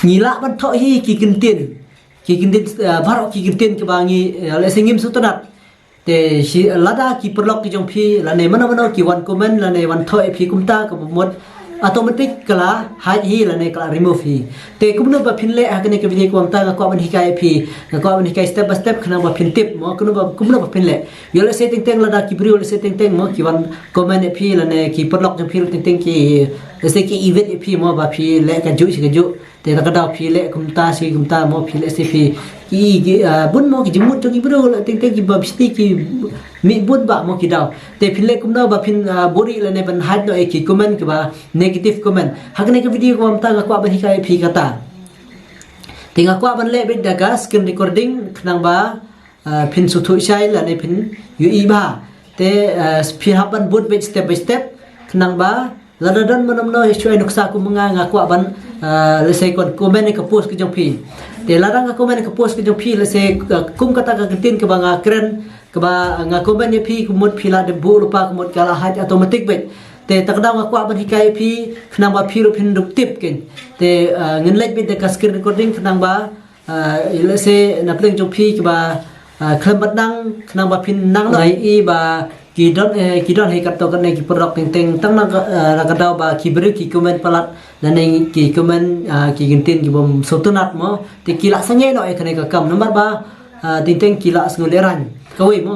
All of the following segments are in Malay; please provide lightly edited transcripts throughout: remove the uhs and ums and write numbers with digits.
ngila ban tho hi ki kintin bharok ki kintin ke bangi le singim sutanat te si lada ki perlok ki jong phi la ne mana ki wan comment la ne wan tho e phi kumta ka mod automatic kala hide hi la ne kala remove hi te kumno ba phin le ha kane ke video ko amta ko ban hikai phi ko ban hikai step by step khana ba phin tip mo kumno ba phin le yo le setting teng la da ki brio le setting teng mo ki wan comment e phi la ne ki perlok jong phi teng ki se ki event e phi mo ba phi le ka ju te ka da phi le kumta mo phi le se phi ki bun mo ki jimut to ki bro le teng ki ba sti ki mi bun ba mo ki daw te phin le kumna ba phin bori le ne ban hide no e ki comment ki ba negative comment hakne ka video ko amta ko ban hikai phi kata tinga ko ban le be daga screen recording khnang ba phin su thu sai la ne phin yu i ba te phi haban bot be step by step khnang ba ladadan manam no chuai nuksa ku nga ko ban le se kon comment ka post ki jong phi te larang ka comment ka post ki jong phi le se kum kata ka tin ka banga kren ka ba nga comment ye phi ku mot phi la de bu lupa ku mot kala hide automatic be te takda nga ko ban hikai phi khnang ba phi ru phin dup tip ken te ngin lek be de ka screen recording khnang ba le se na pleng jong phi ki ba khlam bat nang khnang ba phin nang lai i ba ki don he kat to kan ki produk teng tang na ka daw ba ki bru ki comment palat la nei ki comment ki gintin ki bom sotunat mo te ki la sange no e khane ka kam number ba teng ki la sngul eran kawi mo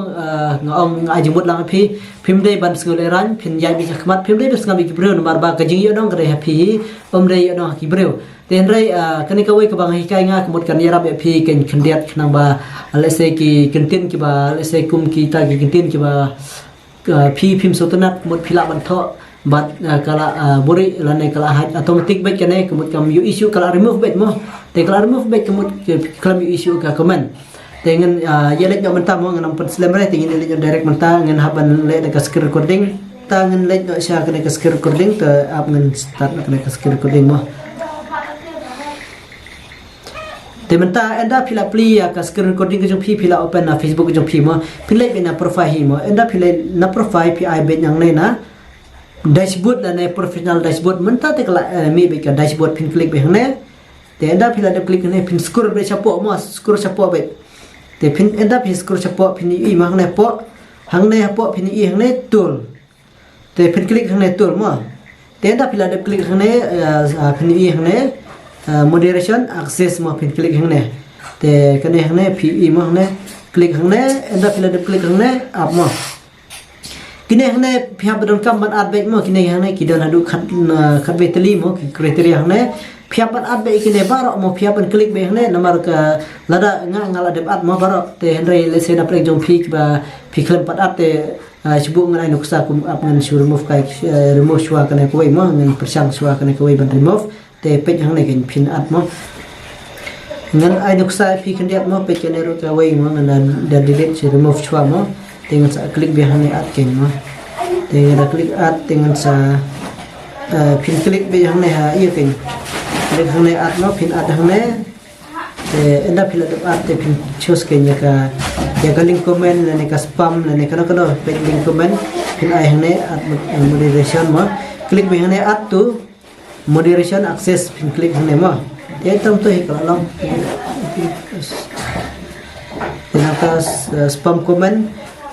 ngong ajimut lang phi phim dei ban sngul eran phin yai bi khmat phim dei sngam ki bru number ba ka jing yo dong kre happy dei yo dong ki bru ten rai kani kawi ka bang hikai nga kmut kan yarab e phi ken khndiat khnang ba le se ki gintin ki ba le se kum ki ta ki gintin ki ba phi phim sotunat mut phila ban tho bat kala bori la ne kala hide automatic bet kane kemut kam you issue kala remove bet mo te kala remove bet kemut klam you issue ka comment tengen yelek no menta mo nganam slam re tengen yelek direct menta ngan haban le ka screen recording ta ngan le no sha kane ka screen recording te ap ngan start kane ka screen recording mo te menta enda phila pli ka screen recording jong phi phila open na facebook jong phi mo phile be na profile hi mo enda phile na profile phi ai be yang nei na dashboard la ne professional dashboard menta te kala mi be ka dashboard phin click be hang ne te enda phila de click ne phin scroll be chapo mo scroll chapo be te phin enda phi scroll chapo phin i ma hang ne po hang ne po phin i hang ne tool te phin click hang ne tool mo te enda phila de click hang ne phin i hang ne moderation access mo phin click hang ne te kane hang ne phi mo hang ne click hang ne enda phila de click hang ne up mo kine hang ne phia badon kam ban ad be mo kine hang ne kidon hadu khat betali mo criteria hang ne phia ban ad be kine baro mo phia ban click be hang ne namar ka lada ngala de ad mo baro te henry le se na prek jong phi ba phi klam pat ad te sibu ngai nuksa kum ap ngan sur remove kai remove shwa kane ko mo ngan persang shwa kane ko ban remove te pej hang ne ken phin at mo ngan ai nuksa phi khandiat mo pej ne ro ka wei mo ngan da delete si remove shwa mo tengan sa click be hang ne at ken mo tengan click at tengan sa phin click be hang ne ha i ken click hang ne at mo phin at hang ne te enda phila de at te phin choose ken ya ka link comment ne ka spam ne ka no pej link comment phin ai hang ne at moderation mo click be hang ne at to moderation access pin click hang ne mo te tam to hi kala long tenaka spam comment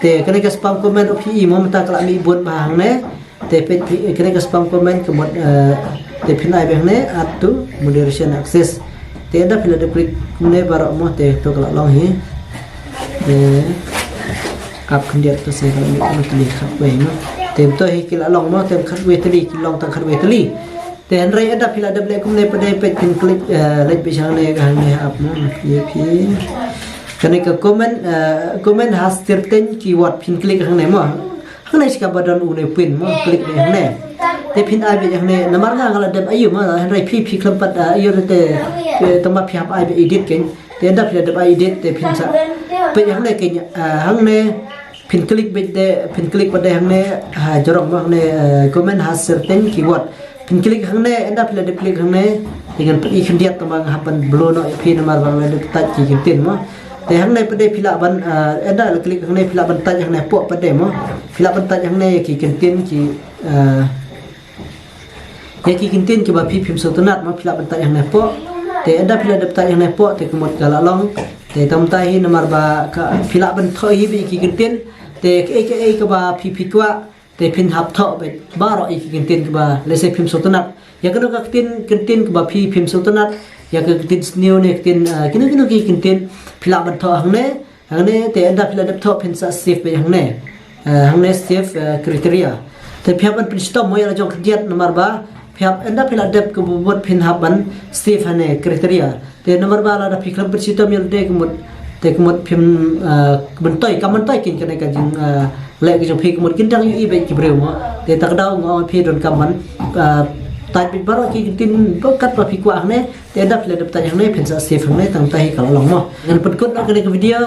te kane ka spam comment of hi mo mata kala mi bon ba hang ne te pe kane ka spam comment ke mod te pin ai be hang ne at to moderation access te da pila de click ne baro mo te to kala long hi kap khandia to se kala mi mo click khat be mo tem to hi kala long mo tem khat we tali ki long tang khat we tali te an rai ada phila de kum ne pade pe pin click like be sang ne ga ne ap mo ye phi kane ka comment has certain keyword pin click hang ne mo hang ne ska badon u ne pin mo click ne hang ne te pin ai be hang ne namar nga ngala de ayu mo han rai phi klam pat ayu te tama phi ap ai be edit ken te da phila de ai edit te pin sa pe hang ne ken hang ne pin click be de pin click pade hang ne jorok mo hang ne comment has certain keyword pin click hang ne enda phila de click hang ne dengan i khndiat tamang hapan blow no phi namar bang le touch ki tin mo te hang ne pade phila ban enda click hang ne phila ban touch hang ne po pade mo phila ban touch hang ne ki tin ki ya ki tin ki ba phi phim sotunat mo phila ban touch hang ne po te anda pila dapta yang ne po te kumot kala long te tam tai hi namar ba ka pila ban thoi hi bi ki kintin te ke ka ba phi kwa te phin hap tho be ba ro ki kintin ka ba le se phim sotanat ya ka no ka kintin ka ba phi phim sotanat ya ka kintin new ne kintin kinu ki kintin pila ban tho hang ne te anda pila dap tho phin sa safe be hang ne safe criteria te phia ban pin stop mo ya jong khiat namar ba phia anda pila dap ka bot phin hap ban safe hane criteria te namar ba la da phiklam pin sitom yel te kumot phim ban toy kaman toy kin kan ka jing le ki jong phi kumot kin dang yu be ki breu mo te tak daw ngo phi don kaman tai pin baro ki tin ko kat pa phi kwa ne te anda pila dap ta yang ne phin sa safe hang ne tang tai ka long mo ngan put kot ka ne ka video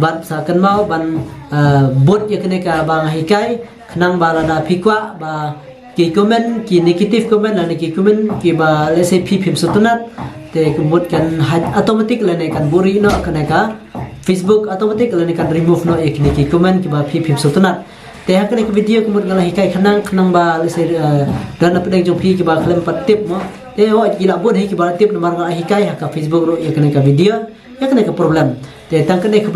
ban sa kan mau ban bot ya kan ka bang hi kai khnang ba la da phi kwa ba ki comment ki negative comment la ne ki comment ki ba let's say phi phim sotanat te kumot kan automatic la ne kan buri no kan ka Facebook automatic la ne kan remove no ek ne ki comment ki ba phi phim sotanat te ha kan ka video kumot ngala hikai khnang ba let's say dan apa deng jong phi ki ba klem pat tip mo te ho ki la bot hi ki ba tip nomor ngala hikai ha ka Facebook ro ek ne ka video ek ne ka problem te tang kan ne ka